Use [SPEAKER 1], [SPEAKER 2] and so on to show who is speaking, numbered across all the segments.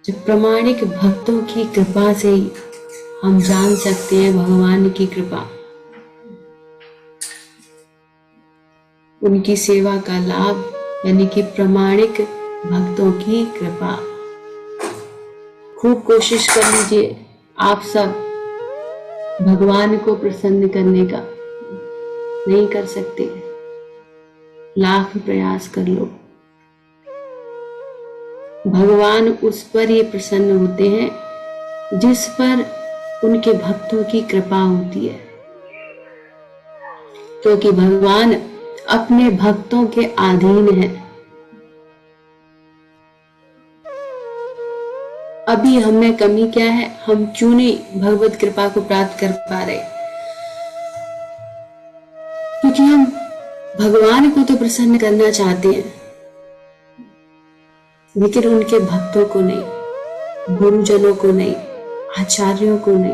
[SPEAKER 1] जब प्रामाणिक भक्तों की कृपा से ही हम जान सकते हैं भगवान की कृपा, उनकी सेवा का लाभ, यानी कि प्रामाणिक भक्तों की कृपा। खूब कोशिश कर लीजिए आप सब भगवान को प्रसन्न करने का। नहीं कर सकते, लाख प्रयास कर लो, भगवान उस पर ये प्रसन्न होते हैं जिस पर उनके भक्तों की कृपा होती है, क्योंकि भगवान अपने भक्तों के अधीन है। अभी हमें कमी क्या है? हम क्यों नहीं भगवत कृपा को प्राप्त कर पा रहे? क्योंकि हम भगवान को तो प्रसन्न करना चाहते हैं, लेकिन उनके भक्तों को नहीं, गुरुजनों को नहीं, आचार्यों को नहीं।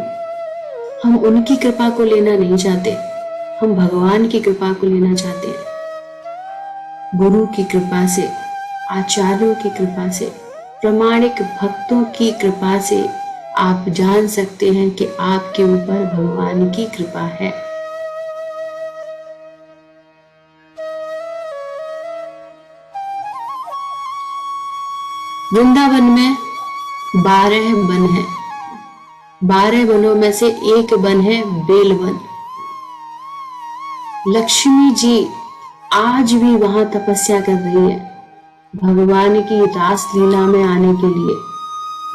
[SPEAKER 1] हम उनकी कृपा को लेना नहीं चाहते, हम भगवान की कृपा को लेना चाहते हैं। गुरु की कृपा से, आचार्यों की कृपा से, प्रामाणिक भक्तों की कृपा से आप जान सकते हैं कि आपके ऊपर भगवान की कृपा है। वृंदावन में 12 वन है, 12 वनों में से एक वन है बेल वन। लक्ष्मी जी आज भी वहां तपस्या कर रही है भगवान की रास लीला में आने के लिए,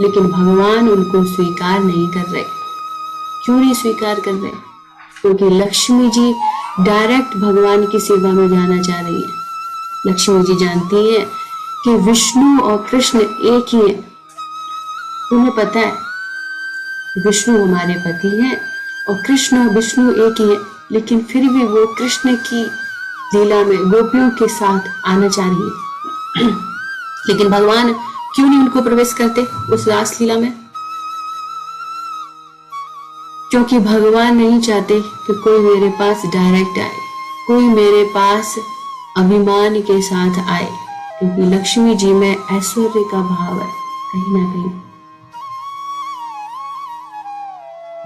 [SPEAKER 1] लेकिन भगवान उनको स्वीकार नहीं कर रहे। क्यों नहीं स्वीकार कर रहे? क्योंकि लक्ष्मी जी डायरेक्ट भगवान की सेवा में जाना चाह रही है। लक्ष्मी जी जानती हैं कि विष्णु और कृष्ण एक ही हैं। उन्हें पता है विष्णु हमारे पति हैं और कृष्ण और विष्णु एक ही हैं, लेकिन फिर भी वो कृष्ण की लीला में गोपियों के साथ आना चाह रही है। लेकिन भगवान क्यों नहीं उनको प्रवेश करते उस रास लीला में? क्योंकि भगवान नहीं चाहते कि कोई मेरे पास डायरेक्ट आए, कोई मेरे पास अभिमान के साथ आए, क्योंकि लक्ष्मी जी में ऐश्वर्य का भाव है कहीं ना कहीं।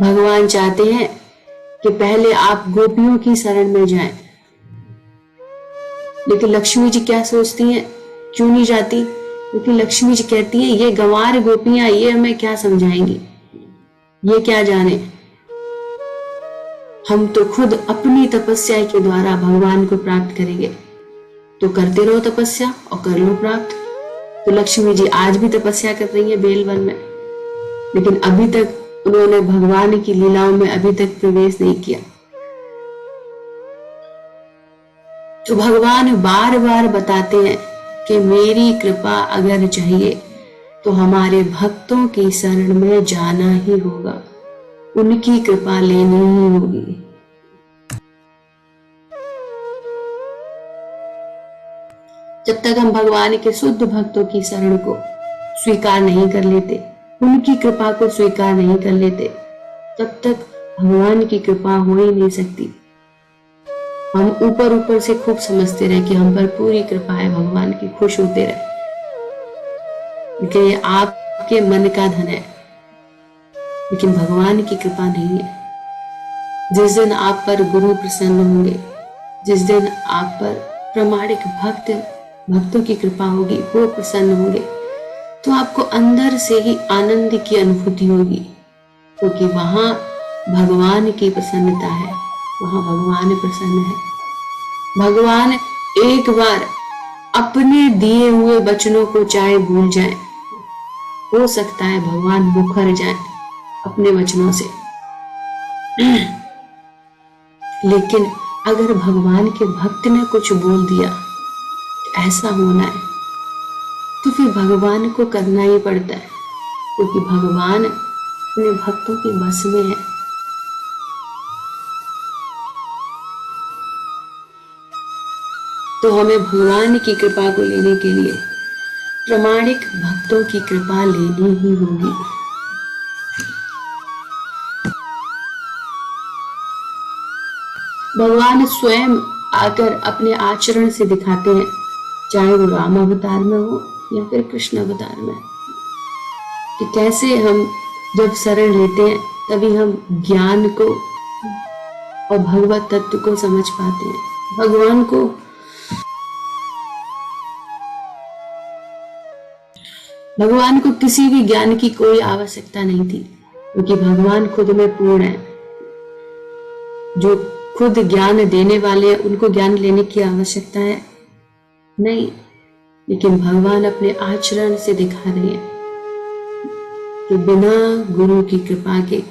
[SPEAKER 1] भगवान चाहते हैं कि पहले आप गोपियों की शरण में जाएं, लेकिन लक्ष्मी जी क्या सोचती हैं? क्यों नहीं जाती? क्योंकि लक्ष्मी जी कहती हैं ये गंवार गोपियां, ये हमें क्या समझाएंगी, ये क्या जाने, हम तो खुद अपनी तपस्या के द्वारा भगवान को प्राप्त करेंगे। तो करते रहो तपस्या और कर लो प्राप्त। तो लक्ष्मी जी आज भी तपस्या कर रही है बेलवन में, लेकिन अभी तक उन्होंने भगवान की लीलाओं में अभी तक प्रवेश नहीं किया। तो भगवान बार बार बताते हैं कि मेरी कृपा अगर चाहिए तो हमारे भक्तों की शरण में जाना ही होगा, उनकी कृपा लेनी ही होगी। जब तक हम भगवान के शुद्ध भक्तों की शरण को स्वीकार नहीं कर लेते, उनकी कृपा को स्वीकार नहीं कर लेते, तब तक भगवान की कृपा हो ही नहीं सकती। हम ऊपर ऊपर से खूब समझते रहे कि हम पर पूरी कृपा है भगवान की, खुश होते रहे, लेकिन ये आपके मन का धन है, लेकिन भगवान की कृपा नहीं है। जिस दिन आप पर गुरु प्रसन्न होंगे, जिस दिन आप पर प्रामाणिक भक्तों की कृपा होगी, वो प्रसन्न होंगे, तो आपको अंदर से ही आनंद की अनुभूति होगी, क्योंकि वहां भगवान की प्रसन्नता है, वहां भगवान प्रसन्न है। भगवान एक बार अपने दिए हुए वचनों को चाहे भूल जाए, हो सकता है भगवान मुखर जाए अपने वचनों से, लेकिन अगर भगवान के भक्त ने कुछ बोल दिया ऐसा होना है, तो फिर भगवान को करना ही पड़ता है, क्योंकि भगवान अपने भक्तों के बस में है। तो हमें भगवान की कृपा को लेने के लिए प्रामाणिक भक्तों की कृपा लेनी ही होगी। भगवान स्वयं आकर अपने आचरण से दिखाते हैं, चाहे वो राम अवतार में हो या फिर कृष्ण अवतार में। कि कैसे हम जब शरण लेते हैं तभी हम ज्ञान को और भगवत तत्व को समझ पाते हैं। भगवान को किसी भी ज्ञान की कोई आवश्यकता नहीं थी, क्योंकि भगवान खुद में पूर्ण है। जो खुद ज्ञान देने वाले हैं उनको ज्ञान लेने की आवश्यकता है नहीं, लेकिन भगवान अपने आचरण से दिखा रहे हैं कि बिना गुरु की कृपा के,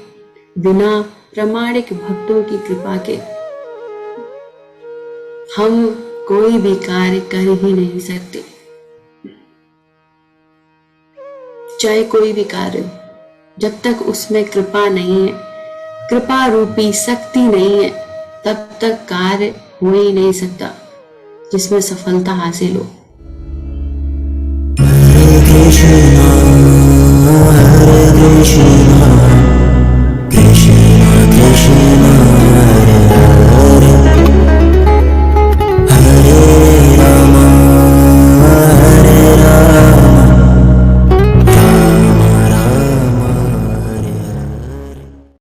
[SPEAKER 1] बिना प्रामाणिक भक्तों की कृपा के हम कोई भी कार्य कर ही नहीं सकते। चाहे कोई भी कार्य, जब तक उसमें कृपा नहीं है, कृपा रूपी शक्ति नहीं है, तब तक कार्य हो ही नहीं सकता जिसमें सफलता हासिल हो।
[SPEAKER 2] Hare Krishna, Hare Krishna.